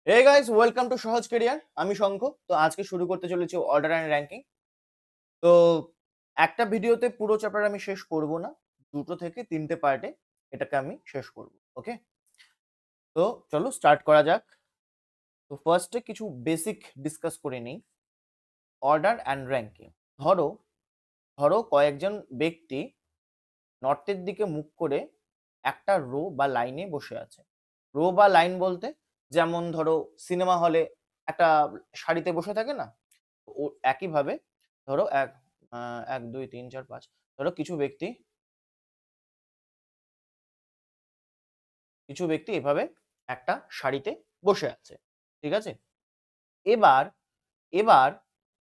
Hey guys, welcome to সহজ career. আমি শঙ্খ। তো আজকে শুরু করতে চলেছি অর্ডার অ্যান্ড র্যাঙ্কিং। তো একটা ভিডিওতে পুরো চ্যাপ্টার আমি শেষ করব না, 2 থেকে 3টে পার্টে এটাকে আমি শেষ করব। ওকে, তো চলো স্টার্ট করা যাক। তো ফার্স্টে কিছু বেসিক ডিসকাস করে নিই। অর্ডার অ্যান্ড র্যাঙ্কিং, ধরো ধরো কয়েকজন ব্যক্তি নর্থের দিকে মুখ করে একটা রো বা লাইনে বসে আছে। রো বা লাইন বলতে যেমন ধরো সিনেমা হলে একটা সারিতে বসে থাকে না, ও একইভাবে ধরো 1 2 3 4 5 ধরো কিছু ব্যক্তি এভাবে একটা সারিতে বসে আছে। ঠিক আছে? এবার এবার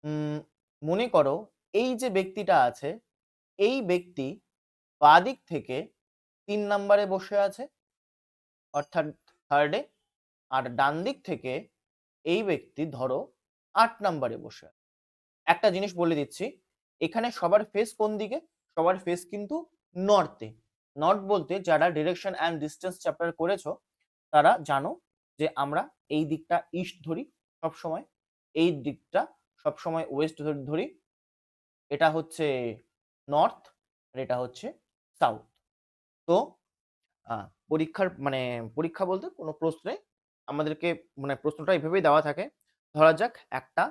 উম, মনে করো এই যে ব্যক্তিটা আছে, এই ব্যক্তি বাদিক থেকে 3 নম্বরে বসে আছে, অর্থাৎ থার্ডে। আর ডান দিক থেকে এই ব্যক্তি ধরো 8 নম্বরে বসে আছে। একটা জিনিস বলে দিচ্ছি, এখানে সবার ফেস কোন দিকে? সবার ফেস কিন্তু নর্থে। নর্থ বলতে যারা ডিরেকশন অ্যান্ড ডিস্টেন্স চ্যাপ্টার করেছো তারা জানো যে আমরা এই দিকটা ইস্ট ধরি সবসময়, এই দিকটা সবসময় ওয়েস্ট ধরি। এটা হচ্ছে নর্থ আর এটা হচ্ছে সাউথ। তো পরীক্ষা বলতে কোনো প্রশ্নে আমাদেরকে প্রশ্নটা এভাবেই দেওয়া থাকে। ধরা যাক একটা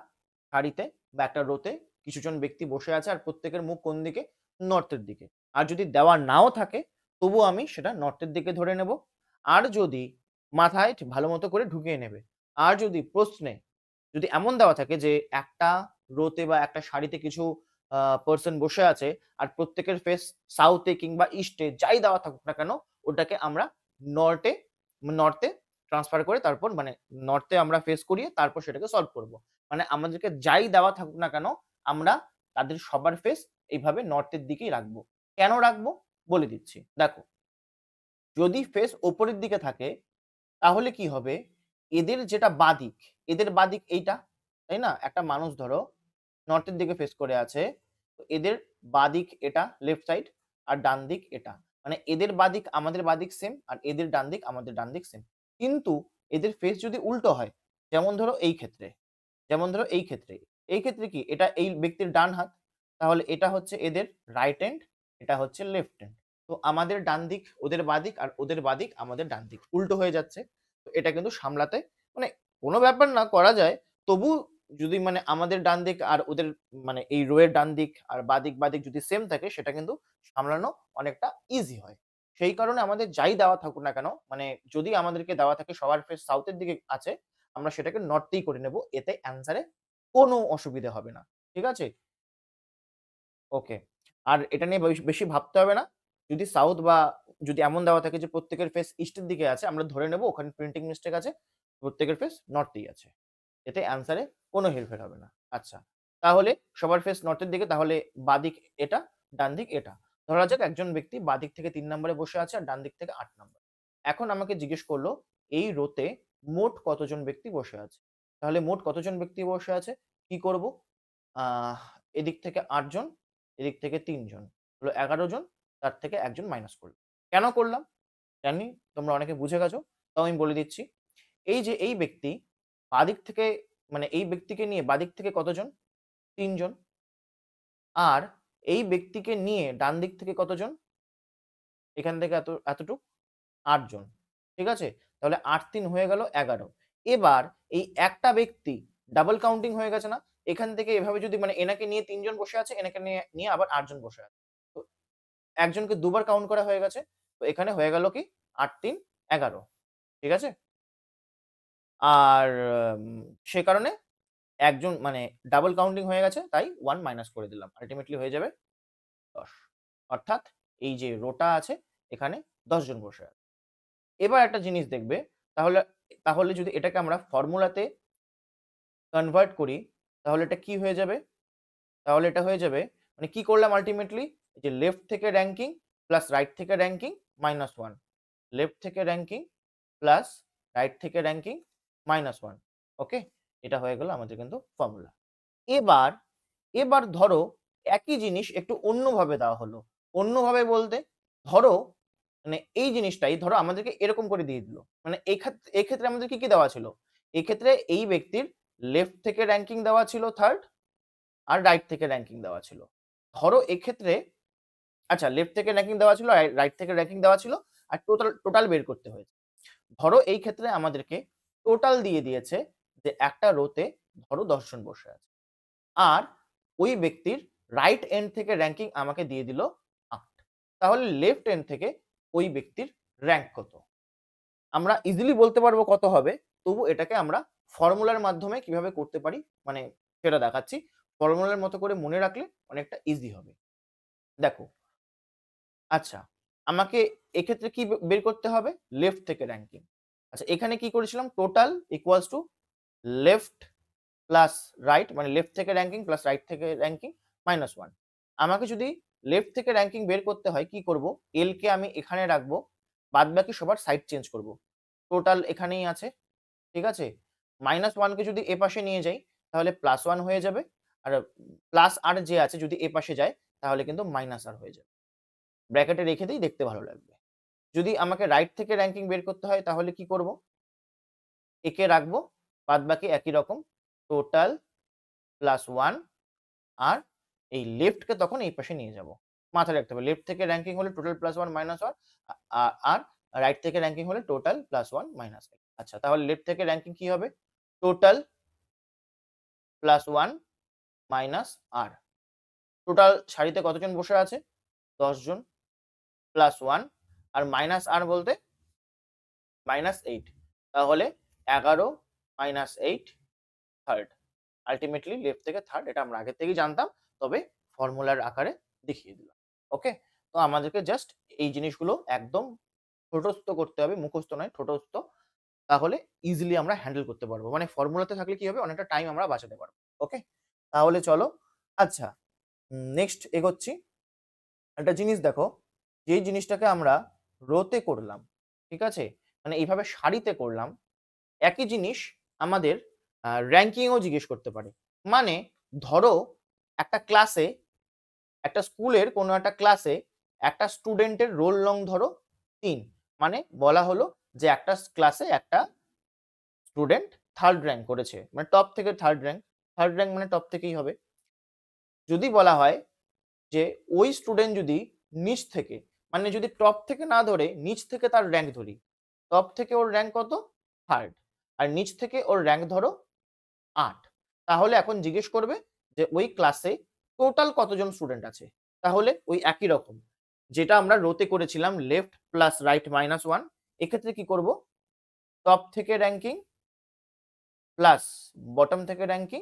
সারিতে বা একটা রোতে কিছুজন ব্যক্তি বসে আছে আর প্রত্যেকের মুখ কোন দিকে? নর্থের দিকে। আর যদি দেওয়া নাও থাকে তবুও আমি সেটা নর্থের দিকে ধরে নেব। আর যদি মাথায় ভালো মতো করে ঢুকিয়ে নেবে। আর যদি প্রশ্নে যদি এমন দেওয়া থাকে যে একটা রোতে বা একটা সারিতে কিছু পার্সন বসে আছে আর প্রত্যেকের ফেস সাউথে কিংবা ইস্টে যাই দেওয়া থাকুক না কেন, ওটাকে আমরা নর্থে নর্থে ট্রান্সফার করে তারপর নর্থে আমরা ফেস করিয়ে তারপর সেটাকে সলভ করব। মানে আমাদেরকে যাই দেওয়া থাকুক না কেন, আমরা তাদের সবার ফেস এইভাবে নর্থের দিকেই রাখবো। কেন রাখবো বলে দিচ্ছি। দেখো, যদি ফেস ওপরের দিকে থাকে তাহলে কি হবে? এদের যেটা বাদিক, এদের বাদিক এইটা, তাই না? একটা মানুষ ধরো নর্থের দিকে ফেস করে আছে, তো এদের বাদিক এটা লেফট সাইড আর ডান দিক এটা। মানে এদের বাদিক আমাদের বাদিক সেম আর এদের ডান দিক আমাদের ডান দিক সেম। কিন্তু এদের ফেস যদি উল্টো হয়, যেমন ধরো এই ক্ষেত্রে, যেমন ধরো এই ক্ষেত্রে কি এটা এই ব্যক্তির ডান হাত, তাহলে এটা হচ্ছে এদের রাইট হ্যান্ড, এটা হচ্ছে লেফট হ্যান্ড। তো আমাদের ডান দিক ওদের বাদিক আর ওদের বাদিক আমাদের ডান দিক উল্টো হয়ে যাচ্ছে। তো এটা কিন্তু সামলাতে মানে কোনো ব্যাপার না, করা যায়। তবু যদি আমাদের ডান দিক আর ওদের এই রো এর ডান দিক আর বাদিক যদি সেম থাকে সেটা কিন্তু সামলানো অনেকটা ইজি হয়। সেই কারণে আমাদের যাই দেওয়া থাকুক না কেন, যদি আমাদেরকে দেওয়া থাকে সবার ফেস সাউথের দিকে আছে, আমরা সেটাকে নর্থেই করে নেব। এতে অ্যান্সারে কোনো অসুবিধা হবে না। ঠিক আছে? ওকে। আর এটা নিয়ে বেশি ভাবতে হবে না। যদি সাউথ বা যদি এমন দেওয়া থাকে যে প্রত্যেকের ফেস ইস্টের দিকে আছে, আমরা ধরে নেব ওখানে প্রিন্টিং মিস্টেক আছে। প্রত্যেকের ফেস নর্থেই আছে। এতে অ্যান্সারে কোনো হেরফের হবে না। আচ্ছা, তাহলে সবার ফেস নর্থের দিকে, তাহলে বাঁদিক এটা, ডান দিক এটা। ধরা যাক একজন ব্যক্তি বাঁদিক থেকে ৩ নম্বরে বসে আছে আর ডান দিক থেকে ৮ নম্বর। এখন আমাকে জিজ্ঞেস করলো এই রোতে মোট কতজন ব্যক্তি বসে আছে? তাহলে মোট কতজন ব্যক্তি বসে আছে? কি করব? আহ এদিক থেকে ৮ জন, এদিক থেকে ৩ জন। হলো ১১ জন, তার থেকে ১ জন মাইনাস করলাম। কেন করলাম? জানি তোমরা অনেকে বুঝে গেছো। তাও আমি বলে দিচ্ছি। এই যে এই ব্যক্তি বাদিক থেকে এই ব্যক্তিকে নিয়ে বাদিক থেকে কতজন? ৩ জন। আর এই ব্যক্তিকে নিয়ে ডান দিক থেকে কতজন? এখান থেকে এতটুক ৮ জন। ঠিক আছে? তাহলে ৮ ৩ হয়ে গেল ১১। এবার এই একটা ব্যক্তি ডাবল কাউন্টিং হয়ে গেছে না? এখান থেকে এভাবে যদি এনাকে নিয়ে ৩ জন বসে আছে, এনাকে নিয়ে আবার ৮ জন বসে আছে। তো একজনকে দুবার কাউন্ট করা হয়ে গেছে। তো এখানে হয়ে গেল কি ৮ ৩ ১১। ঠিক আছে? আর উম সে কারণে একজন ডাবল কাউন্টিং হয়ে গেছে, তাই 1 মাইনাস করে দিলাম। আল্টিমেটলি হয়ে যাবে ১০। অর্থাৎ এই যে রোটা আছে এখানে ১০ জন বসে আছে। এবার একটা জিনিস দেখবে, তাহলে তাহলে যদি এটাকে আমরা ফর্মুলাতে কনভার্ট করি তাহলে এটা কি হয়ে যাবে? তাহলে এটা হয়ে যাবে, কি করলাম আল্টিমেটলি? এই যে লেফট থেকে র‍্যাংকিং প্লাস রাইট থেকে র‍্যাংকিং -1। লেফট থেকে র‍্যাংকিং প্লাস রাইট থেকে র‍্যাংকিং -1। ওকে? এটা হয়ে গেল আমাদের কিন্তু ফর্মুলা। এবার এবার ধরো একই জিনিস একটু অন্যভাবে দেওয়া হলো। অন্যভাবে বলতে ধরো এই জিনিসটাই ধরো আমাদেরকে এরকম করে দিয়ে দিল। এক্ষেত্রে আমাদের কি দেওয়া ছিল? এক্ষেত্রে এই ব্যক্তির লেফট থেকে র্যাঙ্কিং দেওয়া ছিল থার্ড আর রাইট থেকে র্যাঙ্কিং দেওয়া ছিল। ধরো এক্ষেত্রে আচ্ছা লেফট থেকে র্যাঙ্কিং দেওয়া ছিল, রাইট থেকে র্যাঙ্কিং দেওয়া ছিল আর টোটাল বের করতে হয়েছে। ধরো এই ক্ষেত্রে আমাদেরকে টোটাল দিয়ে দিয়েছে যে একটা রোতে ধরো 10 জন বসে আছে। আর ওই ব্যক্তির রাইট এন্ড থেকে র্যাঙ্কিং আমাকে দিয়ে দিল 8। তাহলে লেফট এন্ড থেকে ওই ব্যক্তির র‍্যাঙ্ক কত? আমরা ইজিলি বলতে পারবো কত হবে, তবু এটাকে আমরা ফর্মুলার মাধ্যমে কিভাবে করতে পারি মানে সেটা দেখাচ্ছি। ফর্মুলার মতো করে মনে রাখলে অনেকটা ইজি হবে। দেখো, আচ্ছা আমাকে এক্ষেত্রে কি বের করতে হবে? লেফট থেকে র্যাঙ্কিং। আচ্ছা এখানে কি করেছিলাম? Total equals to left plus right, মানে লেফট থেকে র্যাঙ্কিং প্লাস রাইট থেকে র্যাঙ্কিং মাইনাস 1। আমাকে যদি লেফট থেকে র্যাঙ্কিং বের করতে হয় কি করব? এল কে আমি এখানে রাখবো, বাদবাকি সবার সাইড চেঞ্জ করব। টোটাল এখানেই আছে, ঠিক আছে? মাইনাস 1 কে যদি এপাশে নিয়ে যাই তাহলে প্লাস 1 হয়ে যাবে। আর প্লাস আর যে আছে যদি এপাশে যায় তাহলে কিন্তু মাইনাস আর হয়ে যাবে। ব্র্যাকেটে রেখে দেই, দেখতে ভালো লাগবে। যদি আমাকে রাইট থেকে র্যাঙ্কিং বের করতে হয় তাহলে কি করব? একে রাখবো, বাদবাকি একই রকম টোটাল প্লাস 1 আর এই লেফট কে তখন এই পাশে নিয়ে যাব। মাথায় রাখতে হবে লেফট থেকে র‍্যাঙ্কিং হলে টোটাল প্লাস 1 মাইনাস 1 আর রাইট থেকে র‍্যাঙ্কিং হলে টোটাল প্লাস 1 মাইনাস 1। আচ্ছা তাহলে লেফট থেকে র‍্যাঙ্কিং কি হবে? টোটাল প্লাস 1 মাইনাস আর। টোটাল সারিতে কতজন বসে আছে? 10 জন প্লাস 1 আর মাইনাস আর বলতে -8। তাহলে 11 মাইনাস 8 থার্ড। আল্টিমেটলি লেফট থেকে থার্ড, এটা আমরা আগে থেকেই জানতাম, তবে ফর্মুলার আকারে দেখিয়ে দিলাম। ওকে? তো আমাদেরকে জাস্ট এই জিনিসগুলো একদম ঠোঁটস্থ করতে হবে, মুখস্থ নয় ঠোঁটস্থ। তাহলে ইজিলি আমরা হ্যান্ডেল করতে পারবো। মানে ফর্মুলাতে থাকলে কি হবে? অনেকটা টাইম আমরা বাঁচাতে পারবো। ওকে? তাহলে চলো, আচ্ছা নেক্সট এগোচ্ছি। একটা জিনিস দেখো, যেই জিনিসটাকে আমরা রোতে করলাম, ঠিক আছে? মানে এইভাবে সারিতে করলাম, একই জিনিস আমাদের র‍্যাঙ্কিংও জিজ্ঞেস করতে পারে। মানে ধরো একটা ক্লাসে, একটা স্কুলের কোনো একটা ক্লাসে একটা স্টুডেন্টের রোল নং ধরো ৩। মানে বলা হলো যে একটা ক্লাসে একটা স্টুডেন্ট থার্ড র‍্যাঙ্ক করেছে। মানে টপ থেকে থার্ড র‍্যাঙ্ক। থার্ড র‍্যাঙ্ক মানে টপ থেকেই হবে। যদি বলা হয় যে ওই স্টুডেন্ট যদি নিচ থেকে, মানে যদি টপ থেকে না ধরে নিচ থেকে তার র‍্যাঙ্ক ধরি। টপ থেকে ওর র‍্যাঙ্ক কত? থার্ড। আর নিচ থেকে ওর র‍্যাঙ্ক ধরো ৮। তাহলে এখন জিজ্ঞেস করবে যে ওই ক্লাসে টোটাল কতজন স্টুডেন্ট আছে? তাহলে ওই একই রকম। যেটা আমরা রোতে করেছিলাম লেফট প্লাস রাইট মাইনাস 1, এক্ষেত্রে কি করব? টপ থেকে র‍্যাঙ্কিং প্লাস বটম থেকে র‍্যাঙ্কিং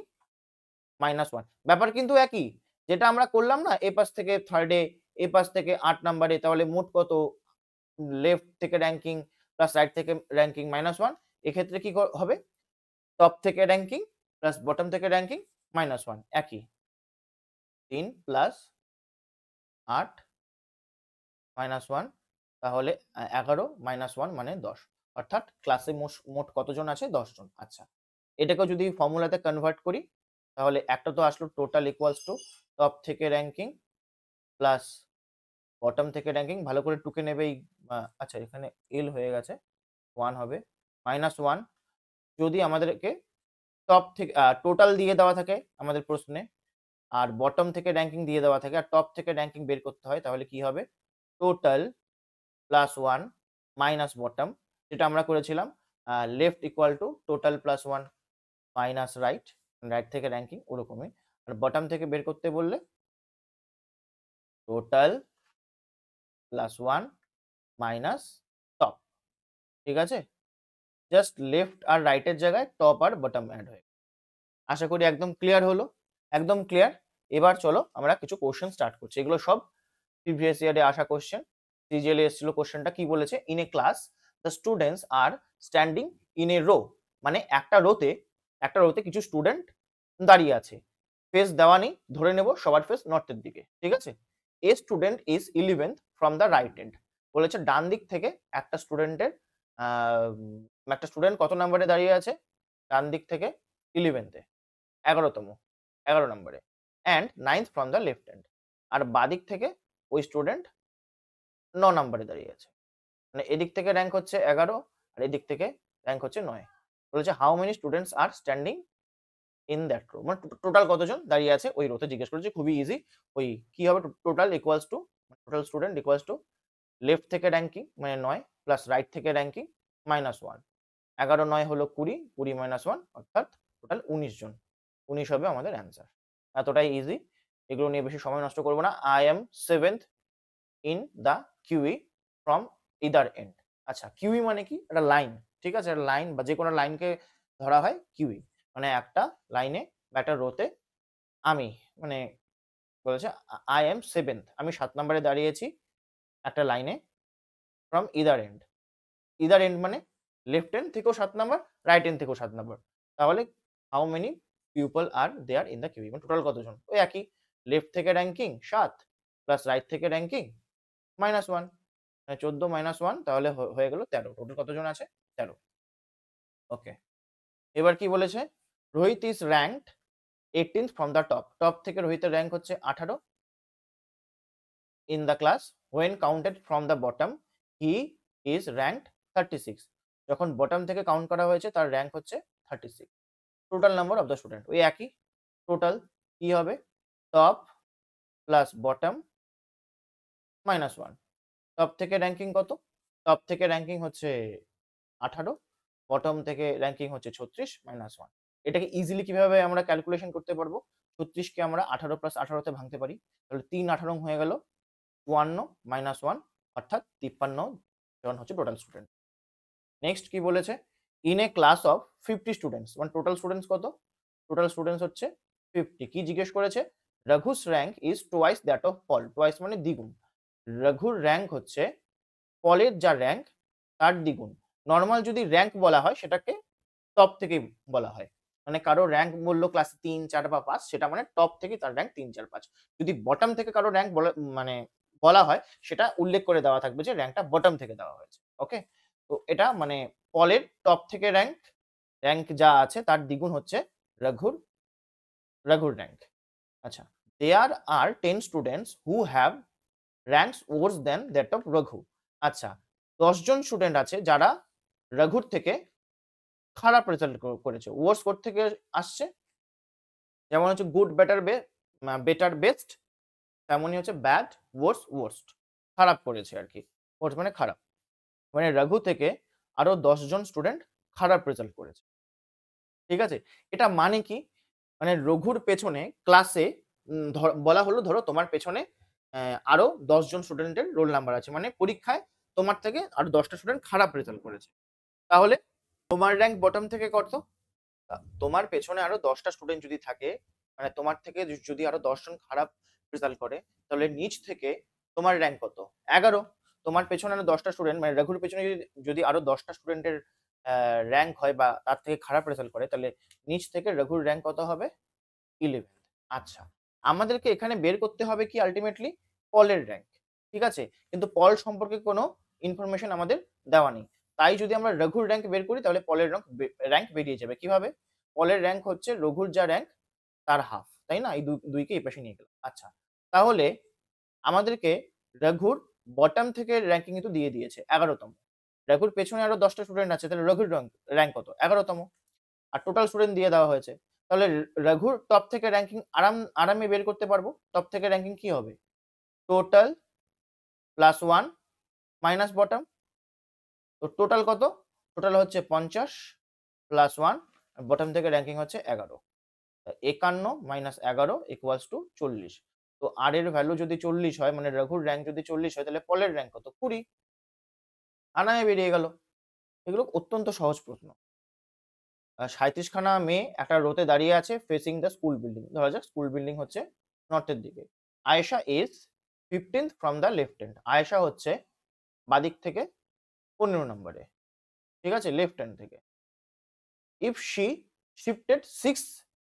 মাইনাস 1। ব্যাপার কিন্তু একই। যেটা আমরা করলাম না এ পাশ থেকে থার্ডে, এ পাশ থেকে ৮ নাম্বারে, তাহলে মোট কত? লেফট থেকে র‍্যাঙ্কিং প্লাস রাইট থেকে র‍্যাঙ্কিং মাইনাস 1। এক্ষেত্রে কি হবে? টপ থেকে র‍্যাঙ্কিং প্লাস বটম থেকে র‍্যাঙ্কিং মাইনাস 1 একই। ৩ প্লাস ৮ মাইনাস 1, তাহলে ১১ মাইনাস 1 মানে ১০। অর্থাৎ ক্লাসে মোট কতজন আছে? ১০ জন। আচ্ছা, এটাকেও যদি ফর্মুলাতে কনভার্ট করি তাহলে একটা তো আসলো টোটাল ইকুয়ালস টু টপ থেকে র‍্যাঙ্কিং প্লাস বটম থেকে র‍্যাঙ্কিং। ভালো করে টুকে নেবে এই আচ্ছা এখানে এল হয়ে গেছে, 1 হবে মাইনাস 1। যদি আমাদেরকে টপ থেকে টোটাল দিয়ে দেওয়া থাকে আমাদের প্রশ্নে, আর বটম থেকে র‍্যাঙ্কিং দিয়ে দেওয়া থাকে, আর টপ থেকে র‍্যাঙ্কিং বের করতে হয়, তাহলে কি হবে? টোটাল প্লাস 1 মাইনাস বটম, যেটা আমরা করেছিলাম left equal to total plus 1 minus right, right থেকে র‍্যাঙ্কিং ওরকমই। আর বটম থেকে বের করতে বললে টোটাল প্লাস 1 মাইনাস টপ। ঠিক আছে? জাস্ট লেফট আর রাইট এর জায়গায় টপ আর বটম এড হয়ে, আশা করি একদম ক্লিয়ার হলো। একদম ক্লিয়ার। এবার চলো আমরা কিছু কোশ্চেন স্টার্ট করছি। এগুলো সব প্রিভিয়াস ইয়ারে আসা কোশ্চেন। সিজিএল এ এসেছিল কোশ্চেনটা, কি বলেছে? In a class the students are standing in a row. মানে একটা রোতে কিছু স্টুডেন্ট দাঁড়িয়ে আছে। ফেস দেওয়া নেই, ধরে নেব সবার ফেস নর্থের দিকে। ঠিক আছে? A student is 11th from the right end. বলেছে ডান দিক থেকে একটা স্টুডেন্ট কত নম্বরে দাঁড়িয়ে আছে? ডান দিক থেকে 11th এ, 11 নম্বরে। And 9th from the left end. আর বাদিক থেকে ওই স্টুডেন্ট 9 নম্বরে দাঁড়িয়ে আছে। মানে এদিক থেকে র‍্যাঙ্ক হচ্ছে 11 আর এদিক থেকে র‍্যাঙ্ক হচ্ছে 9। বলেছে how many students are standing in that row, মানে টোটাল কতজন দাঁড়িয়ে আছে ওই রোতে জিজ্ঞেস করেছে। খুবই ইজি, ওই কি হবে total equals to total student equals to left থেকে র্যাঙ্কিং মানে 9 প্লাস রাইট থেকে র্যাঙ্কিং -1। 11 9 হলো 20, 20 -1 অর্থাৎ টোটাল 19 জন। 19 হবে আমাদের অ্যান্সার। এতটাই ইজি, এগুলো নিয়ে বেশি সময় নষ্ট করব না। I am 7th in the queue from either end. আচ্ছা, কিউই মানে কি? একটা লাইন, ঠিক আছে? একটা লাইন বা যে কোনো লাইনকে ধরা হয় কিউই, মানে একটা লাইনে বা একটা রোতে আমি মানে বলেছে আই এম 7th, আমি 7 নম্বরে দাঁড়িয়েছি একটা লাইনে from either end. Either end মানে লেফট এন্ড থেকেও 7 নাম্বার, রাইট এন্ড থেকেও 7 নাম্বার। তাহলে how many people are there in the queue, মানে টোটাল কতজন? ওই একই, লেফট থেকে র্যাঙ্কিং 7 প্লাস রাইট থেকে র্যাঙ্কিং -1, মানে 14 -1 তাহলে হয়ে গেল 13। টোটাল কতজন আছে? 13। ওকে, এবার কি বলেছে? Rohit is ranked 18th from the top. Top থেকে রোহিতের র‍্যাঙ্ক হচ্ছে 18 in the class. When counted from the bottom, he is ranked 36. যখন বটম থেকে কাউন্ট করা হয়েছে তার র‍্যাঙ্ক হচ্ছে 36। Total number of the student ওই একই, টোটাল কি হবে? Top plus bottom -1। টপ থেকে র‍্যাঙ্কিং কত? টপ থেকে র‍্যাঙ্কিং হচ্ছে 18, বটম থেকে র‍্যাঙ্কিং হচ্ছে 36 -1। এটাকে ইজিলি কিভাবে আমরা ক্যালকুলেশন করতে পারবো? 36 কে আমরা 18 প্লাস 18 তে ভাঙতে পারি। তাহলে 3 18 হয়ে গেল 52 -1 অর্থাৎ 53 জন হচ্ছে টোটাল স্টুডেন্ট। নেক্সট কি বলেছে? In a class of 50 students, মানে টোটাল স্টুডেন্টস কত? টোটাল স্টুডেন্টস হচ্ছে 50। কি জিজ্ঞেস করেছে? Raghu's rank is twice that of Paul. Twice মানে দ্বিগুণ। রঘুর র‍্যাঙ্ক হচ্ছে পলের যা র‍্যাঙ্ক তার দ্বিগুণ। নরমাল যদি র‍্যাঙ্ক বলা হয় সেটাকে টপ থেকেই বলা হয়। মানে কারো র‍্যাঙ্ক বলল ক্লাসে 3 4 বা 5, সেটা মানে টপ থেকে তার র‍্যাঙ্ক 3 4 5। যদি বটম থেকে কারো র‍্যাঙ্ক মানে বলা হয় সেটা উল্লেখ করে দেওয়া থাকবে যে র‍্যাঙ্কটা বটম থেকে দেওয়া হয়েছে। ওকে? তো এটা মানে পলের টপ থেকে র‍্যাঙ্ক যা আছে তার দ্বিগুণ হচ্ছে রঘুর র‍্যাঙ্ক। আচ্ছা, দেয়ার আর 10 students who have ranks Wars than that of Raghu. আচ্ছা, 10 জন স্টুডেন্ট আছে যারা রঘুর থেকে খারাপ রেজাল্ট করেছে। ওয়ার্স কোত্থেকে আসছে? যেমন হচ্ছে গুড, বেটার, বেস্ট, তেমনই হচ্ছে ব্যাড, ওয়ার্স্ট। খারাপ করেছে আরকি। ওয়ার্স্ট মানে খারাপ। মানে রঘু থেকে আরো 10 জন স্টুডেন্ট খারাপ রেজাল্ট করেছে। ঠিক আছে? এটা মানে কি? মানে রঘুর পেছনে ক্লাসে বলা হলো ধরো তোমার পেছনে আরো 10 জন স্টুডেন্টের রোল নাম্বার আছে। মানে পরীক্ষায় তোমার থেকে আরো 10 টা স্টুডেন্ট খারাপ রেজাল্ট করেছে। তাহলে তোমার র‍্যাঙ্ক বটম থেকে কত? তোমার পেছনে আরো 10 টা স্টুডেন্ট যদি থাকে, মানে তোমার থেকে যদি আরো 10 জন খারাপ রেজাল্ট করে, তাহলে নিচ থেকে তোমার র‍্যাঙ্ক কত? 11। তোমার পেছনে আরো 10 টা স্টুডেন্ট, মানে রঘুর পেছনে যদি আরো 10 টা স্টুডেন্টের র‍্যাঙ্ক হয় বা তার থেকে খারাপ রেজাল্ট করে, তাহলে নিচ থেকে রঘুর র‍্যাঙ্ক কত হবে? 11। আচ্ছা, আমাদেরকে এখানে বের করতে হবে কি আল্টিমেটলি? পলের র‍্যাঙ্ক। ঠিক আছে? কিন্তু পল সম্পর্কে কোনো ইনফরমেশন আমাদের দেওয়া নেই। তাই যদি আমরা রঘুর র‍্যাঙ্ক বের করি তাহলে পলের র‍্যাঙ্ক বেরিয়ে যাবে। কিভাবে? পলের র‍্যাঙ্ক হচ্ছে রঘুর যা র‍্যাঙ্ক তার হাফ। তাই না? এই ২ কে এই পাশে নিয়ে গেলাম। আচ্ছা, তাহলে আমাদেরকে রঘুর বটম থেকে র‍্যাঙ্কিং কিন্তু দিয়ে দিয়েছে 11 তম। রঘুর পেছনে আরো 10 টা স্টুডেন্ট আছে, তাহলে রঘুর র‍্যাঙ্ক কত? 11 তম। আর টোটাল স্টুডেন্ট দিয়ে দেওয়া হয়েছে। তাহলে রঘুর টপ থেকে র‍্যাঙ্কিং আরামে বের করতে পারবো। টপ থেকে র‍্যাঙ্কিং কি হবে? Total plus 1 minus bottom. তো টোটাল কত? টোটাল হচ্ছে 50 প্লাস 1, বটম থেকে র‍্যাঙ্কিং হচ্ছে 11। 51 - 11 = 40। তো আর এর ভ্যালু যদি 40 হয়, মানে রঘুর র‍্যাঙ্ক যদি 40 হয়, তাহলে পলের র‍্যাঙ্ক কত? 20। আনায় বেরিয়ে গেল। এগুলো অত্যন্ত সহজ প্রশ্ন। ৩৭ খানা মেয়ে একটা রোতে দাঁড়িয়ে আছে ফেসিং দ্য স্কুল বিল্ডিং। ধরা যাক স্কুল বিল্ডিং হচ্ছে নর্থের দিকে। Ayesha is 15th from the left hand. Ayesha হচ্ছে বাদিক থেকে 15 নম্বরে। ঠিক আছে? লেফট হ্যান্ড থেকে। If she shifted 6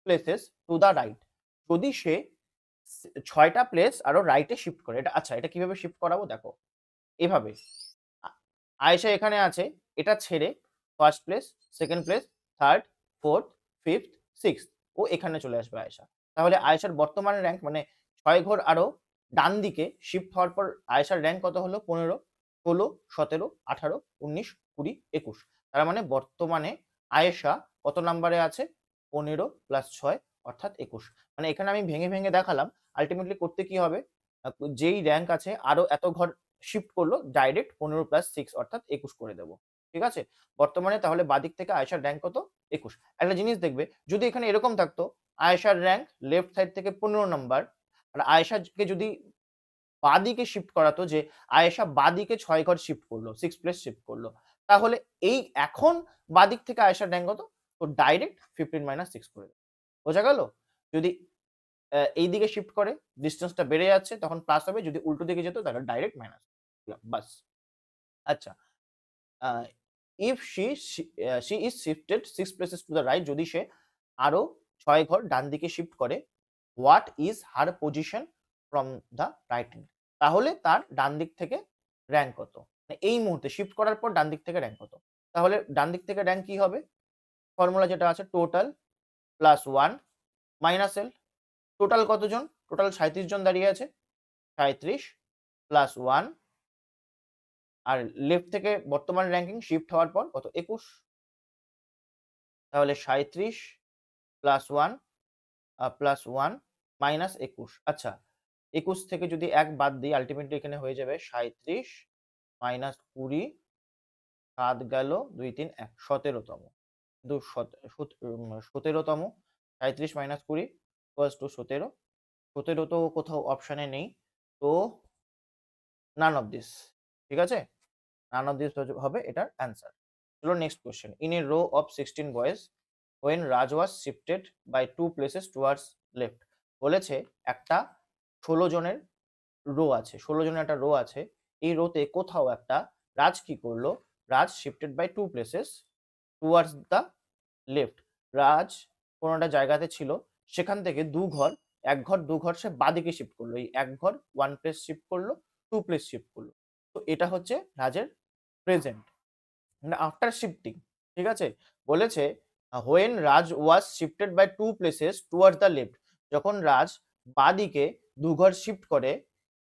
places to the right. যদি সে ৬ টা প্লেস আরো রাইটে শিফট করে। আচ্ছা, এটা কিভাবে শিফট করাবো দেখো। এভাবে আ আয়েশা এখানে আছে, এটা ছেড়ে 1st place, 2nd place, 3rd, 4th, 5th, 6th ও এখানে চলে আসবে আয়েশা। তাহলে আয়েশার বর্তমান র‍্যাঙ্ক মানে ৬ ঘর আরো ডান দিকে শিফট হওয়ার পর আয়েশার র‍্যাঙ্ক কত হলো? 15, 16, 17, 18, 19, 20, 21। তার মানে বর্তমানে আয়েশা কত নাম্বারে আছে? 15 প্লাস 6 অর্থাৎ 21। মানে এখানে আমি ভেঙে, ভেঙে দেখালাম। আল্টিমেটলি করতে কি হবে? যেই র‍্যাংক আছে আরো এত ঘর শিফট করলো, ডাইরেক্ট 15 প্লাস 6 অর্থাৎ 21 করে দেব। ঠিক আছে? বর্তমানে তাহলে বাঁদিক থেকে আয়েশার র‍্যাংক কত? 21। একটা জিনিস দেখবে, যদি এখানে এরকম থাকতো, আয়েশার র‍্যাংক লেফট সাইড থেকে 15 নাম্বার, আর আয়েশাকে যদি বাঁদিকে শিফট করাতো, যে আয়েশা বাঁদিকে ৬ ঘর শিফট করলো, 6 প্লেস শিফট করলো। তাহলে এই এখন বাঁদিক থেকে আয়েশার র‍্যাংক কত? তো ডাইরেক্ট 15 - 6 করে দেব। বোঝা গেল? যদি এইদিকে শিফট করে, ডিসট্যান্সটা বেড়ে যাচ্ছে, তখন প্লাস হবে। যদি উল্টো দিকে যেত তাহলে ডাইরেক্ট মাইনাস। বাস। আচ্ছা। Ah if she is shifted 6 places to the right, যদি সে আরো ৬ ঘর ডান দিকে শিফট করে, what is her position from the right hand? তাহলে তার ডান দিক থেকে র‍্যাংক কত? মানে এই মুহূর্তে শিফট করার পর ডান দিক থেকে র‍্যাংক কত? তাহলে ডান দিক থেকে র‍্যাংক কি হবে? ফর্মুলা যেটা আছে, total plus 1 minus L. Total কতজন? টোটাল ৩৭ জন দাঁড়িয়ে আছে। ৩৭ প্লাস 1, আর লেফট থেকে বর্তমান র‍্যাংকিং শিফট হওয়ার পর কত? ২১। তাহলে ৩৭ প্লাস 1 প্লাস 1 মাইনাস ২১। আচ্ছা, ২১ থেকে যদি ১ বাদ দিই, আল্টিমেটলি এখানে হয়ে যাবে ৩৭ মাইনাস ২০, ৭ গেল ২, ৩, ১, ১৭ তম। কিন্তু ১৭ তম, ৩৭ মাইনাস ২০ ইকুয়ালস টু ১৭। ১৭ তো কোথাও অপশনে নেই। তো নান অফ দিস। ঠিক আছে? নান অফ দিস হবে এটার অ্যান্সার। চলো next question. In a row of 16 boys, when Raj was shifted by 2 places towards left, বলেছে একটা ১৬ জনের রো আছে। ১৬ জনের একটা রো আছে। এই রোতে কোথাও একটা রাজ কি করলো? Raj shifted by 2 places towards the left. Raj কোনো একটা জায়গাতে ছিল, সেখান থেকে ২ ঘর, ১ ঘর ২ ঘর সে বাঁদিকে শিফট করলো। এই ১ ঘর 1 প্লেস শিফট করলো, 2 প্লেস শিফট করলো। তো এটা হচ্ছে রাজের প্রেজেন্ট, মানে আফটার শিফটিং। ঠিক আছে? বলেছে when Raj was shifted by 2 places towards the left, যখন রাজ বাঁদিকে ২ ঘর শিফট করে,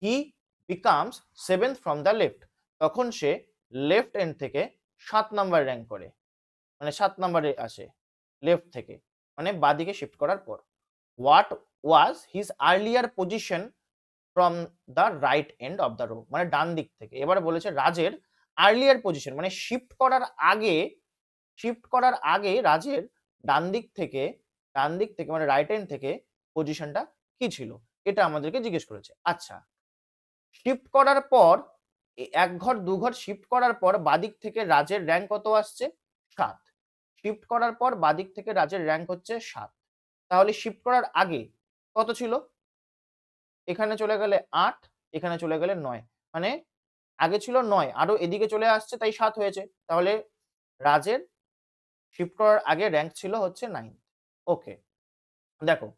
he becomes 7th from the left, তখন সে লেফট এন্ড থেকে ৭ নাম্বার র‍্যাংক করে। মানে ৭ নাম্বারে আসে লেফট থেকে, মানে বাঁদিকে শিফট করার পর। What was his earlier position from the right end of the row, মানে ডান দিক থেকে। এবার বলেছে রাজের আর্লিয়ার পজিশন, মানে শিফট করার আগে রাজের ডান দিক থেকে মানে রাইট এন্ড থেকে পজিশনটা কি ছিল? এটা আমাদেরকে জিজ্ঞেস করেছে। আচ্ছা, শিফট করার পর ১ ঘর ২ ঘর শিফট করার পর বাঁদিক থেকে রাজের র‍্যাংক কত আসছে? ৭। শিফট করার পর বাঁদিক থেকে রাজের র‍্যাংক হচ্ছে ৭। তাহলে শিফট করার আগে কত ছিল? এখানে চলে গেলে ৮, এখানে চলে গেলে ৯। মানে আগে ছিল ৯, আরো এদিকে চলে আসছে, তাই ৭ হয়েছে। তাহলে রাজের শিফট করার আগে র‍্যাংক ছিল হচ্ছে ৯। ওকে। দেখো,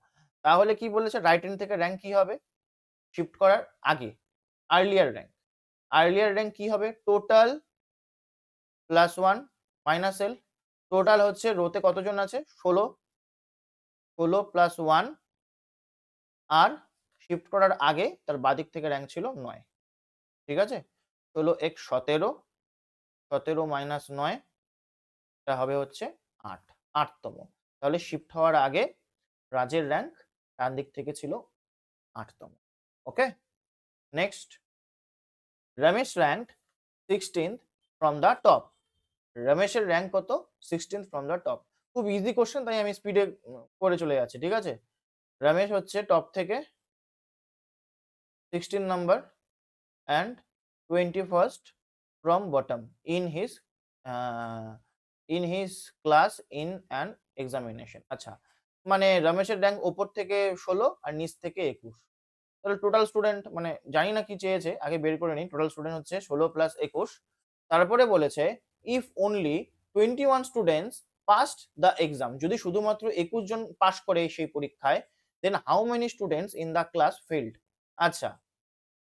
তাহলে কি বলেছে, রাইট হ্যান্ড থেকে র‍্যাংক কি হবে? শিফট করার আগে আর্লিয়ার র‍্যাংক। আর্লিয়ার র‍্যাংক কি হবে? Total plus 1 minus L. Total হচ্ছে রোতে কতজন আছে? ১৬। ১৬ প্লাস 1, আর শিফট করার আগে তার বাঁদিক থেকে র‍্যাংক ছিল ৯। ঠিক আছে? ১৬ x ১৭, ১৭ মাইনাস ৯, এটা হবে হচ্ছে ৮, ৮ তম। তাহলে শিফট হওয়ার আগে রাজের র‍্যাংক ডান দিক থেকে ছিল ৮ তম। Okay? Next, Ramesh ranked 16th from the top. রমেশের র‍্যাংক কত? 16th from the top. খুব ইজি কোশ্চেন, তাই আমি স্পিডে করে চলে যাচ্ছি। ঠিক আছে? রমেশ হচ্ছে টপ থেকে 16 number and 21st from bottom in his class in an examination. আচ্ছা, মানে রমেশের র‍্যাংক উপর থেকে ১৬ আর নিচ থেকে ২১। তাহলে টোটাল স্টুডেন্ট, মানে জানি না কি চেয়েছে, আগে বের করে নিই। টোটাল স্টুডেন্ট হচ্ছে ১৬ প্লাস ২১। তারপরে বলেছে if only 21 students passed the exam, যদি শুধুমাত্র ২১ জন পাস করে সেই পরীক্ষায়, then how many students in the class failed. আচ্ছা,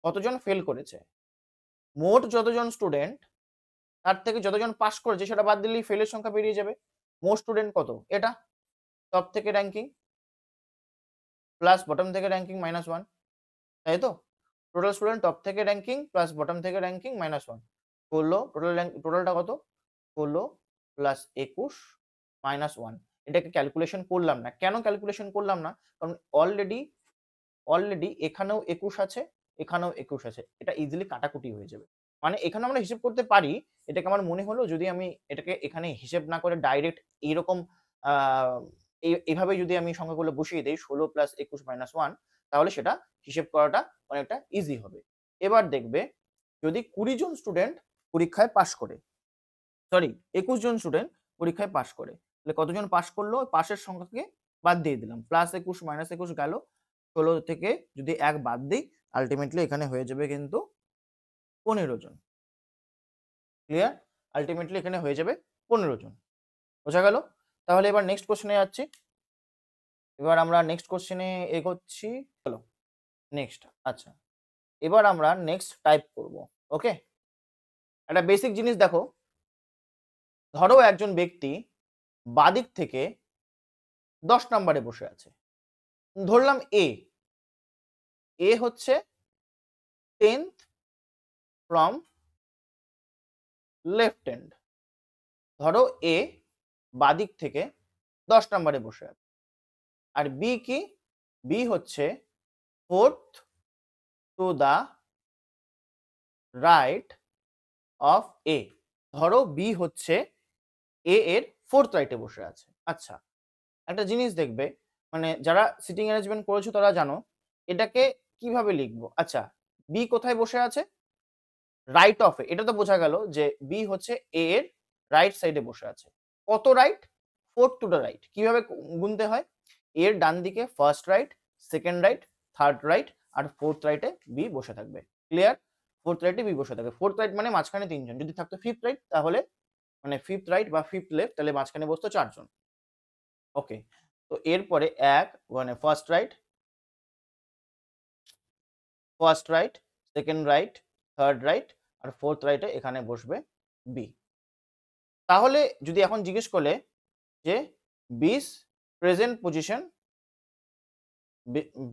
কতজন ফেল করেছে? মোট যতজন স্টুডেন্ট, তার থেকে যতজন পাস করেছে সেটা বাদ দিলেই ফেলের সংখ্যা বেরিয়ে যাবে। মোট স্টুডেন্ট কত? এটা টপ থেকে র‍্যাংকিং প্লাস বটম থেকে র‍্যাংকিং মাইনাস 1, তাই তো? টোটাল স্টুডেন্ট টপ থেকে র‍্যাংকিং প্লাস বটম থেকে র‍্যাংকিং মাইনাস 1 করলো। টোটালটা কত? ১৬ প্লাস ২১ -1 এটাকে ক্যালকুলেশন করলাম না। কেন ক্যালকুলেশন করলাম না? কারণ অলরেডি এখানেও ২১ আছে, এখানেও ২১ আছে। এটা ইজিলি কাটাকুটি হয়ে যাবে। মানে এখানে আমরা হিসেব করতে পারি। এটাকে আমার মনে হলো যদি আমি এটাকে এখানে হিসেব না করে ডাইরেক্ট এইরকম আ এভাবে যদি আমি সংখ্যাগুলো বসিয়ে দেই ১৬ + ২১ - 1 তাহলে সেটা হিসেব করাটা অনেকটা ইজি হবে। এবার দেখবে যদি ২০ জন স্টুডেন্ট পরীক্ষায় পাস করে, সরি ২১ জন স্টুডেন্ট পরীক্ষায় পাস করে। তাহলে কতজন পাস করলো? পাসের সংখ্যাকে বাদ দিয়ে দিলাম। +২১ - ২১ গেল। ১৬ থেকে যদি ১ বাদ দেই আল্টিমেটলি এখানে হয়ে যাবে কিন্তু ১৫ জন। ক্লিয়ার? আল্টিমেটলি এখানে হয়ে যাবে ১৫ জন। বোঝা গেল? তাহলে এবার নেক্সট কোয়েশ্চেন এ যাচ্ছি। এবার আমরা নেক্সট কোয়েশ্চেন এ এগোচ্ছি। চলো নেক্সট। আচ্ছা। এবার আমরা নেক্সট টাইপ করব। ওকে? একটা বেসিক জিনিস দেখো। ধরো একজন ব্যক্তি বাঁদিক থেকে ১০ নম্বরে বসে আছে। ধরলাম এ। এ হচ্ছে 10th ফ্রম লেফট হ্যান্ড। ধরো এ বাঁদিক থেকে ১০ নম্বরে বসে আছে। আর বি কি? বি হচ্ছে 4th to the right of A. ধরো বি হচ্ছে এ এর 4th রাইটে বসে আছে। আচ্ছা, একটা জিনিস দেখবে মানে যারা সিটিং অ্যারেঞ্জমেন্ট করেছো তারা জানো এটাকে কিভাবে লিখবো? আচ্ছা, বি কোথায় বসে আছে? রাইট অফ এ। এটা তো বোঝা গেল যে বি হচ্ছে এ এর রাইট সাইডে বসে আছে। কত right? 4th to the right. কিভাবে গুনতে হয়? এ এর ডান দিকে first right, second right, third right আর 4th রাইটে বি বসে থাকবে। ক্লিয়ার? 4th রাইটে বি বসে থাকবে। 4th রাইট মানে মাঝখানে ৩ জন। যদি থাকতো 5th রাইট তাহলে মানে 5th রাইট বা 5th লেফট তাহলে মাঝখানে বসতো ৪ জন। ওকে। তো এরপরে মানে first right, second right, third right আর 4th রাইটে এখানে বসবে বি। তাহলে যদি এখন জিজ্ঞেস করলে যে B's present position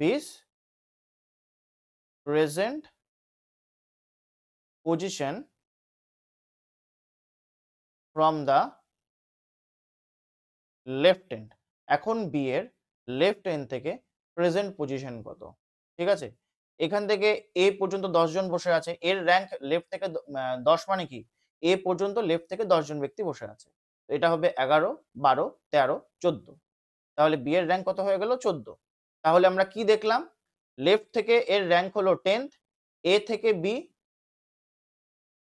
B's present position from the left end. এখন বি এর লেফট এন্ড থেকে প্রেজেন্ট পজিশন কত? ঠিক আছে? এখান থেকে এ পর্যন্ত ১০ জন বসে আছে। এর র‍্যাংক লেফট থেকে ১০ মানে কি? এ পর্যন্ত লেফট থেকে ১০ জন ব্যক্তি বসে আছে। তো এটা হবে ১১, ১২, ১৩, ১৪। তাহলে বি এর র‍্যাংক কত হয়ে গেল? ১৪। তাহলে আমরা কি দেখলাম? লেফট থেকে এর র‍্যাংক হলো 10th, এ থেকে বি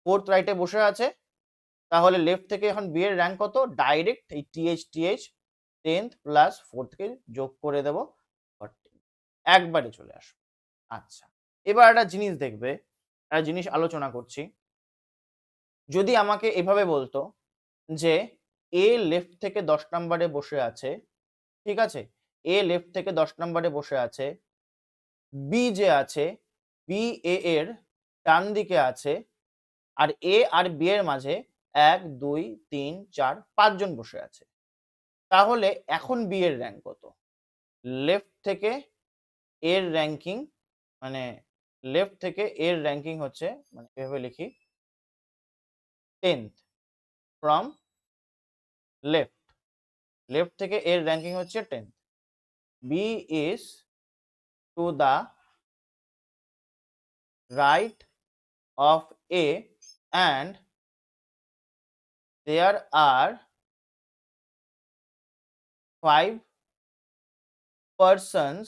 4th রাইটে বসে আছে। তাহলে লেফট থেকে এখন বি এর র‍্যাংক কত? ডাইরেক্ট এই টিএইচ 10th প্লাস 4th কে যোগ করে দেব 40। একবারে চলে আসবে। আচ্ছা। এবার একটা জিনিস দেখবে, একটা জিনিস আলোচনা করছি। যদি আমাকে এভাবে বলতো যে এ লেফট থেকে ১০ নম্বরে বসে আছে, ঠিক আছে? এ লেফট থেকে ১০ নম্বরে বসে আছে। বি যে আছে, বি এ এর ডান দিকে আছে। আর এ আর বি এর মাঝে ১, ২, ৩, ৪, ৫ জন বসে আছে। তাহলে এখন বি এর র‍্যাংক কত? লেফট থেকে এর র‍্যাংকিং মানে লেফট থেকে এর র‍্যাংকিং হচ্ছে মানে এভাবে লিখি 10th ফ্রম লেফট। লেফট থেকে এর র‍্যাংকিং হচ্ছে 10th। B is to the right of A and there are 5 persons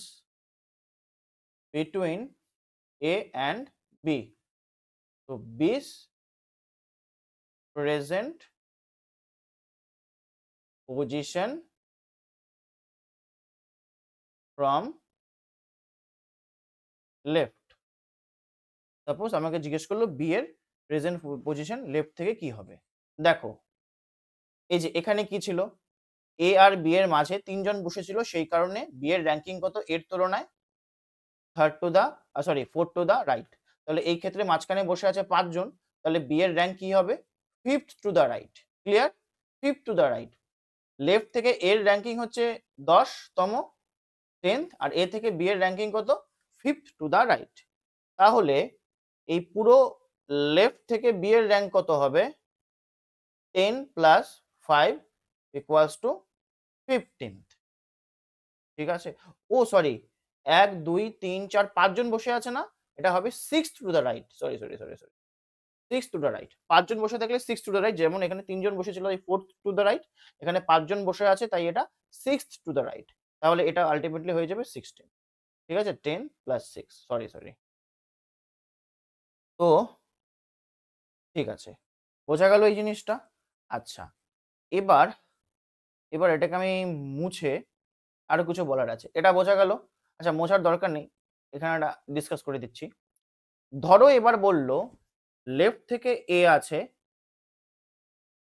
between A and B. So B's present position from left. Suppose আমাকে জিজ্ঞেস করলো বি এর প্রেজেন্ট পজিশন লেফট থেকে কি হবে? দেখো এই যে এখানে কি ছিল? এ আর বি এর মাঝে ৩ জন বসেছিল সেই কারণে বি এর র‍্যাংকিং কত এর তুলনায়? fourth to the right। তাহলে এই ক্ষেত্রে মাঝখানে বসে আছে ৫ জন। তাহলে বি এর র‍্যাংক কি হবে? 5th to the right। Clear? 5th to the right। Left থেকে এর র‍্যাংকিং হচ্ছে ১০ তম 10th আর এ থেকে বি এর র‍্যাংকিং কত? 5th to the right। তাহলে এই পুরো লেফট থেকে বি এর র‍্যাংক কত হবে? 10 + 5 = 15th, ঠিক আছে? ও সরি, ১, ২, ৩, ৪, ৫ জন বসে আছে না? এটা হবে 6th two the right. Sorry. 6th two the right. ৫ জন বসে থাকলে 6th টু দ্য রাইট। যেমন এখানে ৩ জন বসেছিল, এই 4th টু দ্য রাইট। এখানে ৫ জন বসে আছে, তাই এটা 6th টু দ্য রাইট। তাহলে এটা আল্টিমেটলি হয়ে যাবে 16। ঠিক আছে? 10 প্লাস 6, সরি। তো ঠিক আছে। বোঝা গেল এই জিনিসটা? আচ্ছা। এবার এটাকে আমি মুছে আরো কিছু বলার আছে। এটা বোঝা গেল? আচ্ছা, মোছার দরকার নেই। এখানে একটা ডিসকাস করে দিচ্ছি। ধরো এবার বলল লেফট থেকে A আছে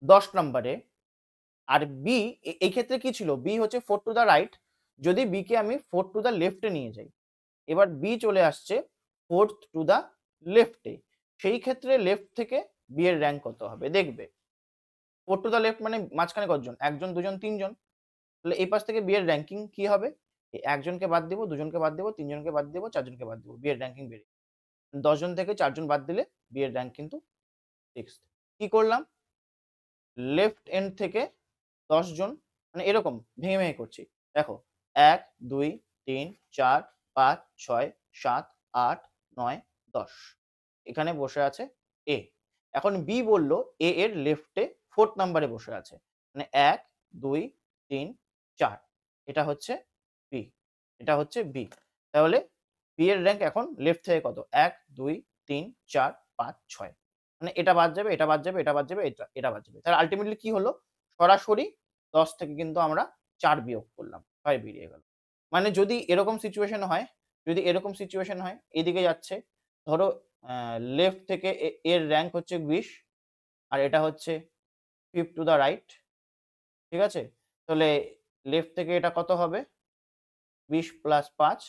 ১০ নম্বরে, আর B এই ক্ষেত্রে কি ছিল? B হচ্ছে 4 টু দ্য রাইট। যদি B কে আমি 4 টু দ্য লেফট এ নিয়ে যাই, এবার B চলে আসছে 4th টু দ্য লেফট এ। সেই ক্ষেত্রে লেফট থেকে B এর র‍্যাংক কত হবে? দেখবে 4 টু দ্য লেফট মানে মাঝখানে কতজন? ১ জন, ২ জন, ৩ জন। তাহলে এই পাশ থেকে B এর র‍্যাংকিং কি হবে? এই ১ জনকে বাদ দিব, ২ জনকে বাদ দিব, ৩ জনকে বাদ দিব, ৪ জনকে বাদ দিব। B এর র‍্যাংকিং বেড়ে ১০ জন থেকে ৪ জন বাদ দিলে B এর র‍্যাংক কিন্তু 6th। কি করলাম? লেফট এন্ড থেকে ১০ জন, মানে এরকম ভেঙে করছি। দেখো ১, ২, ৩, ৪, ৫, ৬, ৭, ৮, ৯, ১০। এখানে বসে আছে A। এখন B বলল A এর লেফটে 4th নাম্বারে বসে আছে। মানে ১, ২, ৩, ৪। এটা হচ্ছে B। এটা হচ্ছে B। তাহলে B এর র‍্যাংক এখন লেফট থেকে কত? ১, ২, ৩, ৪, ৫, ৬। মানে এটা বাদ যাবে, এটা বাদ যাবে, এটা বাদ যাবে, এটা বাদ যাবে। তাহলে আল্টিমেটলি কি হলো? সরাসরি ১০ থেকে কিন্তু আমরা ৪ বিয়োগ করলাম। ৬ বেরিয়ে গেল। মানে যদি এরকম সিচুয়েশন হয়, এদিকে যাচ্ছে, ধরো লেফট থেকে এর র‍্যাংক হচ্ছে ২০, আর এটা হচ্ছে 5th টু দ্য রাইট। ঠিক আছে? তাহলে লেফট থেকে এটা কত হবে? ২০ প্লাস ৫,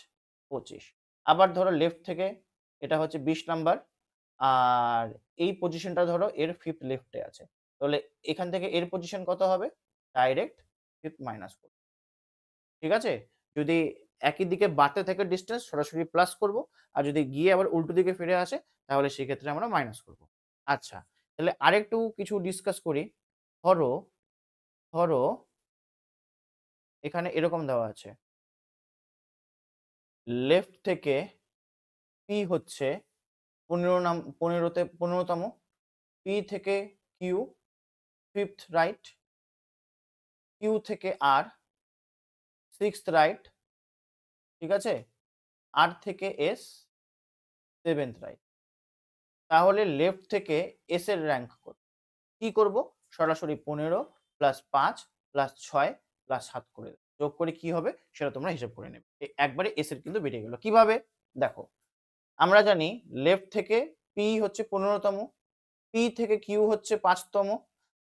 ২৫। আবার ধরো লেফট থেকে এটা হচ্ছে ২০ নাম্বার, আর এই পজিশনটা ধরো এর 5th লেফটে আছে। তাহলে এখান থেকে এর পজিশন কত হবে? Direct 5th minus 4। ঠিক আছে? যদি একই দিকে বাড়তে থাকে ডিসট্যান্স, সরাসরি প্লাস করব। আর যদি গিয়ে আবার উল্টো দিকে ফিরে আসে, তাহলে সেক্ষেত্রে আমরা মাইনাস করব। আচ্ছা, তাহলে আরেকটু কিছু ডিসকাস করি। ধরো ধরো এখানে এরকম দেওয়া আছে। লেফট থেকে P হচ্ছে ১৫তম, P থেকে Q 5th রাইট, Q থেকে R 6th রাইট, ঠিক আছে? R থেকে S 7th রাইট। তাহলে লেফট থেকে S এর র‍্যাংক কত? কি করব? সরাসরি ১৫ প্লাস ৫ প্লাস ৬ প্লাস ৭ করে দেব। যোগ করে কি হবে সেটা তোমরা হিসাব করে নেবে। একবারে S এর কিন্তু বেরিয়ে গেল। কিভাবে? দেখো, আমরা জানি লেফট থেকে P হচ্ছে ১৫তম, P থেকে Q হচ্ছে ৫তম।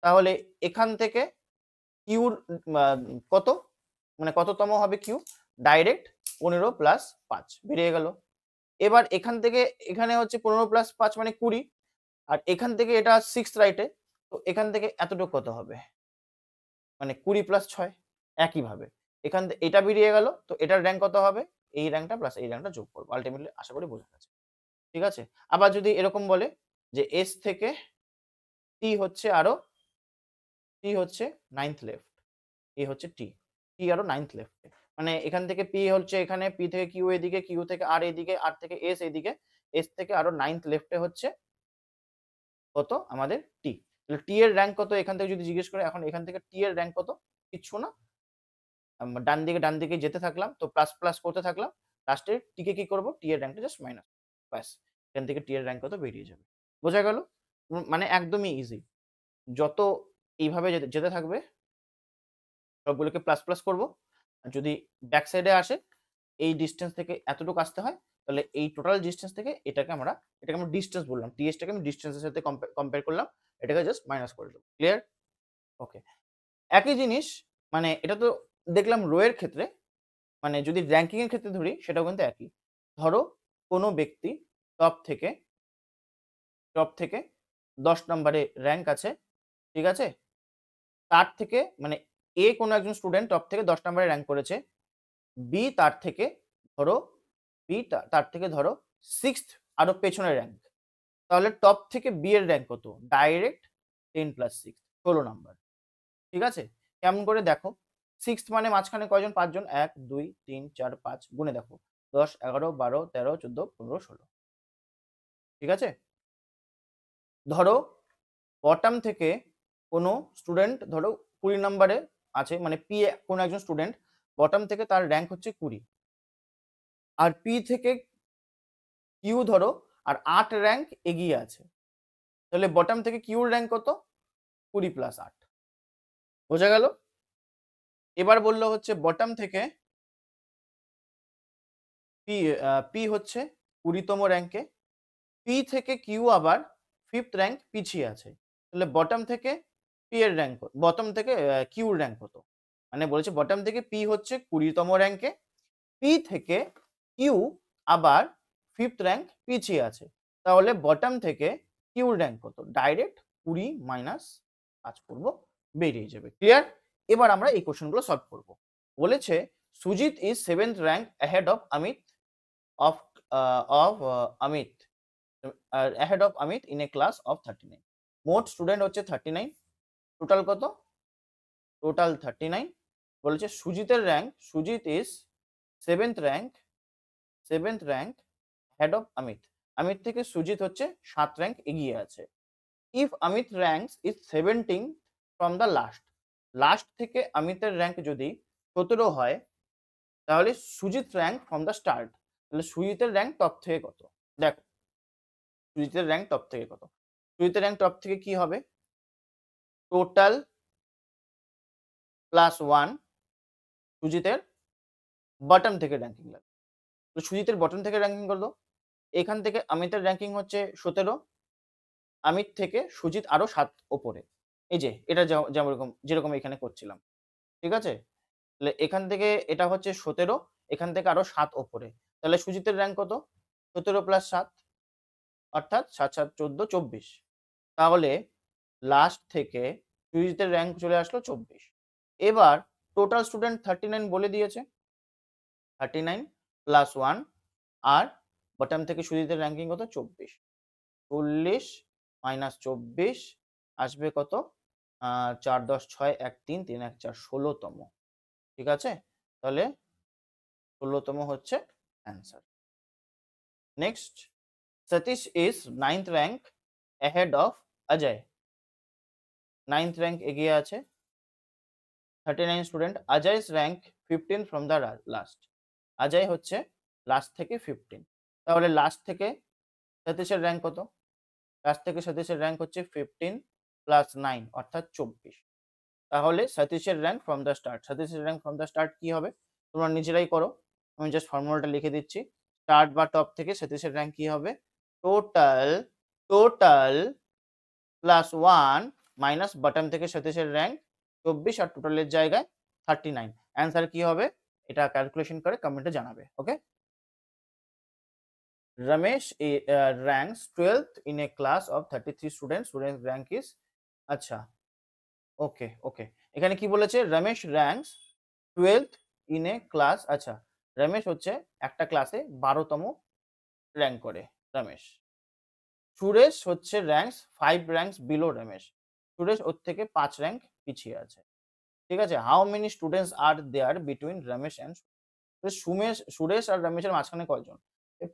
তাহলে এখান থেকে Q র কত? মানে কততম হবে Q? ডাইরেক্ট ১৫ প্লাস ৫ বেরিয়ে গেল। এবার এখান থেকে এখানে হচ্ছে ১৫ প্লাস ৫ মানে ২০। আর এখান থেকে এটা 6th রাইটে। তো এখান থেকে এতটুকু কত হবে? মানে ২০ প্লাস ৬। একইভাবে এটা বেরিয়ে গেল। তো এটার র‍্যাংক কত হবে? এই র‍্যাংকটা প্লাস এই র‍্যাংকটা যোগ করব। আল্টিমেটলি আশা করি বোঝা গেছে। ঠিক আছে? আবার যদি এরকম বলে যে S থেকে T হচ্ছে আরো, T হচ্ছে 9th লেফট। এ হচ্ছে T। T আরো 9th লেফটে। মানে এখান থেকে P হচ্ছে এখানে, P থেকে Q এদিকে, Q থেকে R এদিকে, R থেকে S এদিকে, S থেকে আরো 9th লেফটে হচ্ছে কত? আমাদের T। তাহলে T এর র‍্যাংক কত এখান থেকে যদি জিজ্ঞেস করে, এখন এখান থেকে T এর র‍্যাংক কত? কিচ্ছু না। ডান দিকে যেতে থাকলাম। তো প্লাস করতে থাকলাম। লাস্টে T কে কি করব? T এর র‍্যাংকটা জাস্ট মাইনাস। ব্যাস। এখান থেকে T এর র‍্যাংক কত বেরিয়ে যাবে। বোঝা গেল? মানে একদমই ইজি। যত এইভাবে যেতে থাকবে, সবগুলোকে প্লাস করব। আর যদি ব্যাক সাইডে আসে, এই ডিসট্যান্স থেকে এতটুকু আসতে হয়, তাহলে এই টোটাল ডিসট্যান্স থেকে এটাকে আমরা ডিসট্যান্স বললাম। TS টাকে আমি ডিসট্যান্সের সাথে কম্পেয়ার করলাম। এটাকে জাস্ট মাইনাস করে দেব। ক্লিয়ার? ওকে। একই জিনিস, মানে এটা তো দেখলাম রো এর ক্ষেত্রে, মানে যদি র‍্যাংকিং এর ক্ষেত্রে ধরি সেটাও কিন্তু একই। ধরো কোনো ব্যক্তি টপ থেকে ১০ নম্বরে র‍্যাংক আছে, ঠিক আছে? তার থেকে মানে কোনো একজন স্টুডেন্ট টপ থেকে ১০ নম্বরে র‍্যাংক করেছে। বি তার থেকে ধরো তার থেকে ধরো 6th আরো পেছনের র‍্যাংক। তাহলে টপ থেকে বি এর র‍্যাংক কত? Direct 10 plus 6, 16 number. ঠিক আছে? কেমন করে দেখো? সিক্সথ মানে মাঝখানে কয়জন? ৫ জন। ১, ২, ৩, ৪, ৫ গুণে দেখো। ১০, ১১, ১২, ১৩, ১৪, ১৫, ১৬ ঠিক আছে? ধরো বটম থেকে কোনো স্টুডেন্ট ধরো ২০ নাম্বারে আছে, মানে পি কোনো একজন স্টুডেন্ট বটম থেকে তার র‍্যাংক হচ্ছে ২০ আর পি থেকে কিউ ধরো আর ৮ র‍্যাংক এগিয়ে আছে। তাহলে বটম থেকে কিউর র‍্যাংক কত? ২০ প্লাস ৮ বোঝা গেল? এবার বলল হচ্ছে বটম থেকে পি হচ্ছে ২০তম র‍্যাংকে, পি থেকে কিউ আবার 5th র‍্যাংক পিছিয়ে আছে। তাহলে বটম থেকে পি এর র‍্যাংক বটম থেকে কিউর র‍্যাংক কত? মানে বলেছে বটম থেকে পি হচ্ছে ২০তম র‍্যাংকে, পি থেকে কিউ আবার 5th র‍্যাংক পিছিয়ে আছে। তাহলে বটম থেকে কিউর র‍্যাংক কত? ডাইরেক্ট ২০ মাইনাস ৫ করব, বেরিয়ে যাবে। ক্লিয়ার? এবার আমরা এই কোশ্চেন গুলো সলভ করব। বলেছে Sujit is 7th rank ahead of Amit of Amit ahead of Amit in a class of 39. মোট স্টুডেন্ট হচ্ছে 39, টোটাল কত? টোটাল 39। বলেছে সুজিতের rank, Sujit is 7th rank ahead of Amit. Amit থেকে সুজিত হচ্ছে 7 র‍্যাংক এগিয়ে আছে। If Amit ranks is 17 from the last থেকে অমিতের র‍্যাংক যদি 17 হয় তাহলে Sujit rank from the start. তাহলে সুজিতের র‍্যাংক টপ থেকে কত? দেখো সুজিতের র‍্যাংক টপ থেকে কত? সুজিতের র‍্যাংক টপ থেকে কি হবে? টোটাল প্লাস 1 সুজিতের বটম থেকে র‍্যাংকিং লাগবে। তো সুজিতের বটম থেকে র‍্যাংকিং কত? এখান থেকে অমিতের র‍্যাংকিং হচ্ছে 17, অমিত থেকে সুজিত আরো 7 ওপরে। এই যে এটা যেরকম এখানে করছিলাম। ঠিক আছে? তাহলে এখান থেকে এটা হচ্ছে 17, এখান থেকে আরো 7 ওপরে। তাহলে সুজিতের র‍্যাংক কত? 17 প্লাস 7 অর্থাৎ ৭, ৭, ১৪, ২৪। তাহলে লাস্ট থেকে সুজিতের র‍্যাংক চলে আসলো ২৪। এবার টোটাল স্টুডেন্ট 39 বলে দিয়েছে। 39 প্লাস 1 আর বটম থেকে সুজিতের র‍্যাংকিং কত? 24। 40 মাইনাস 24 আসবে কত? ৪, ১০, ৬, ১, ৩, ৩, ১, ৪ ১৬তম। ঠিক আছে? তাহলে ১৬তম হচ্ছে answer. Next, Satish is 9th rank ahead of Ajay. 9th rank এগিয়ে আছে। 39 student. Ajay's rank 15 from the last. Ajay হচ্ছে লাস্ট থেকে 15। তাহলে লাস্ট থেকে সতীশের র‍্যাংক কত? লাস্ট থেকে সতীশের র‍্যাংক হচ্ছে 15 প্লাস 9 অর্থাৎ 24। তাহলে সতীশের র‍্যাংক ফ্রম দ্য স্টার্ট। সতীশের র‍্যাংক ফ্রম দ্য স্টার্ট কি হবে? তোমরা নিজেরাই করো। আমি জাস্ট ফর্মুলাটা লিখে দিচ্ছি। স্টার্ট বা টপ থেকে সতীশের র‍্যাংক কি হবে? টোটাল প্লাস 1 মাইনাস বটম থেকে সতীশের র‍্যাংক 24 আর টোটালের জায়গায় 39। অ্যান্সার কি হবে? এটা ক্যালকুলেশন করে কমেন্টে জানাবে। ওকে? Ramesh ranks 12th in a class of 33 students. Student rank is আচ্ছা ওকে। এখানে কি বলেছে? Ramesh ranks 12th in a class। আচ্ছা, রমেশ হচ্ছে একটা ক্লাসে 12তম র‍্যাংক করে রমেশ। সুরেশ হচ্ছে ranks 5 ranks below Ramesh. Suresh ওর থেকে 5 র‍্যাংক পিছিয়ে আছে। ঠিক আছে? How many students are there between Ramesh and Suresh আর রমেশের মাঝখানে কয়জন?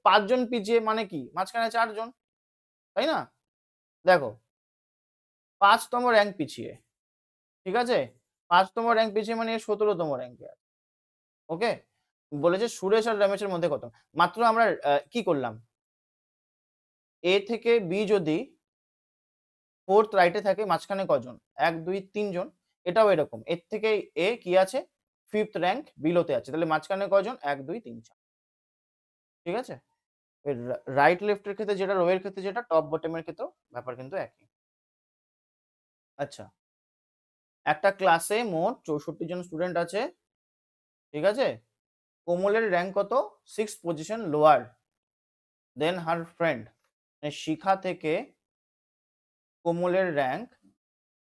৫ জন পিছিয়ে মানে কি? মাঝখানে ৪ জন। তাই না? দেখো ৫তম র‍্যাংক পিছিয়ে। ঠিক আছে? ৫তম র‍্যাংক পিছিয়ে মানে ১৭তম র‍্যাংকে আছে। ওকে? বলেছে সুরেশ আর রমেশের মধ্যে কত? মাত্র আমরা কি করলাম? A থেকে B যদি 4th রাইটে থাকে মাঝখানে কজন? ১, ২, ৩ জন। এটাও এরকম। এর থেকে A কি আছে? 5th র‍্যাংক বিলোতে আছে। তাহলে মাঝখানে কজন? ১, ২, ৩, ৪। ঠিক আছে? রাইট লেফট এর ক্ষেত্রে যেটা, রো এর ক্ষেত্রে যেটা, টপ বটম এর ক্ষেত্রেও ব্যাপার কিন্তু একই। আচ্ছা, একটা ক্লাসে মোট ৬৪ জন স্টুডেন্ট আছে। ঠিক আছে? কোমলের র‍্যাংক কত? 6th position lower than her friend. Shikha থেকে কোমলের র‍্যাংক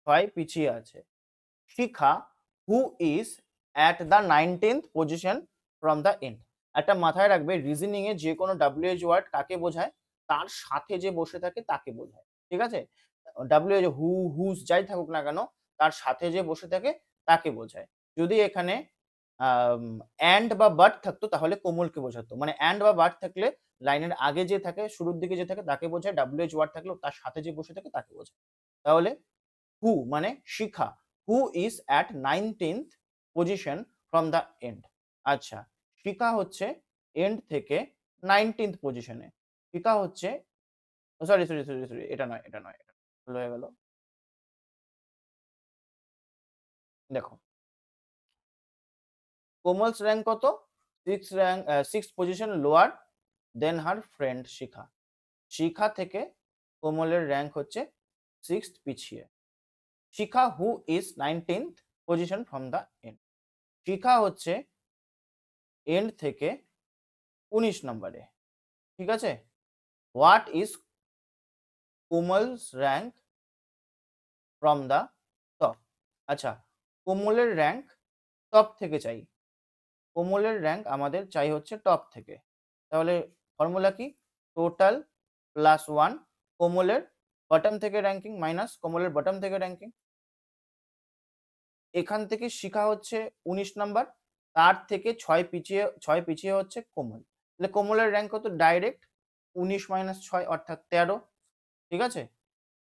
৬ পিছিয়ে আছে। Shikha who is at the 19th position from the end. একটা মাথায় রাখবে, রিজনিং এ যে কোনো WH ওয়ার্ড কাকে বোঝায়? তার সাথে যে বসে থাকে তাকে বোঝায়। ঠিক আছে? WH হু, হুস যাই থাকুক না কেন, তার সাথে যে বসে থাকে তাকে বোঝায়। যদি এখানে অ্যান্ড বা বাট থাকতো তাহলে কোমলকে বোঝাতো। মানে অ্যান্ড বা বাট থাকলে লাইনের আগে যে থাকে, শুরুর দিকে যে থাকে তাকে বোঝায়। WH ওয়ার্ড থাকলেও তার সাথে যে বসে থাকে তাকে বোঝায়। তাহলে হু মানে Shikha. Who is at 19th position from the end. আচ্ছা, শিখা হচ্ছে এন্ড থেকে 19th পজিশনে। শিখা হচ্ছে সরি, এটা নয়। ভুল হয়ে গেল। দেখো, কোমলস র‍্যাংক কত? 6th position lower than her friend Shikha. Shikha থেকে কোমলের র‍্যাংক হচ্ছে 6th পিছিয়ে। Shikha who is 19th position from the end. Shikha হচ্ছে এন্ড থেকে 19 নম্বরে। ঠিক আছে? What is Komal's rank from the top? আচ্ছা, কোমলের র‍্যাংক টপ থেকে চাই। কোমলের র‍্যাংক আমাদের চাই হচ্ছে টপ থেকে। তাহলে ফর্মুলা কি? টোটাল প্লাস 1 কোমলের বটম থেকে র‍্যাংকিং মাইনাস কোমলের বটম থেকে র‍্যাংকিং। এখান থেকে শিখা হচ্ছে 19 নাম্বার, তার থেকে 6 পিছিয়ে হচ্ছে কোমল। তাহলে কোমলের র‍্যাংক কত? ডাইরেক্ট 19 মাইনাস 6 অর্থাৎ 13। ঠিক আছে?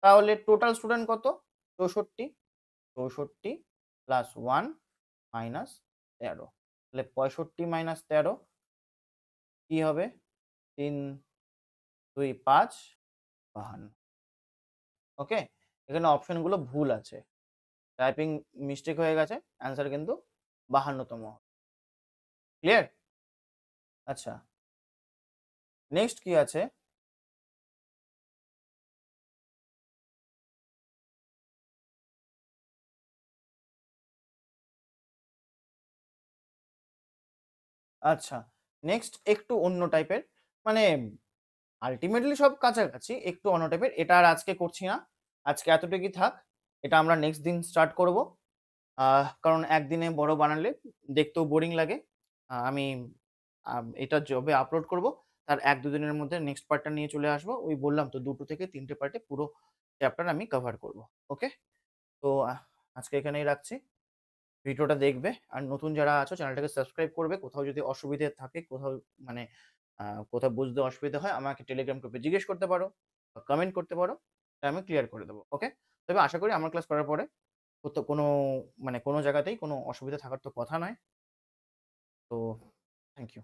তাহলে টোটাল স্টুডেন্ট কত? 64। 64 প্লাস 1 মাইনাস 13। তাহলে 65 মাইনাস 13 কি হবে? 3, 2, 5, 52। ওকে? এখানে অপশন গুলো ভুল আছে। টাইপিং মিস্টেক হয়ে গেছে। অ্যান্সার কিন্তু 52তম। ক্লিয়ার? আচ্ছা, নেক্সট কি আছে? আচ্ছা, নেক্সট একটু অন্য টাইপের, মানে আল্টিমেটলি সব কাছাকাছি, একটু অন্য টাইপের। এটা আর আজকে করছি না। আজকে এতটুকুই থাক। এটা আমরা নেক্সট দিন স্টার্ট করব। কারণ একদিনে বড় বানালে দেখতেও বোরিং লাগে। আমি এটা যবে আপলোড করব তার ১-২ দিনের মধ্যে নেক্সট পার্টটা নিয়ে চলে আসব। ওই বললাম তো ২ থেকে ৩টে পার্টে পুরো চ্যাপ্টার আমি কভার করব। ওকে? তো আজকে এখানেই রাখছি। ভিডিওটা দেখবে আর নতুন যারা আছো চ্যানেলটাকে সাবস্ক্রাইব করবে। কোথাও যদি অসুবিধে থাকে, কোথাও মানে আ কোথাও বুঝতে অসুবিধা হয় আমাকে টেলিগ্রাম গ্রুপে জিজ্ঞেস করতে পারো বা কমেন্ট করতে পারো। তা আমি ক্লিয়ার করে দেব। ওকে? তবে আশা করি আমার ক্লাস করার পরে কোনো মানে কোনো জায়গাতেই কোনো অসুবিধা থাকার তো কথা নয়। তো থ্যাংক ইউ।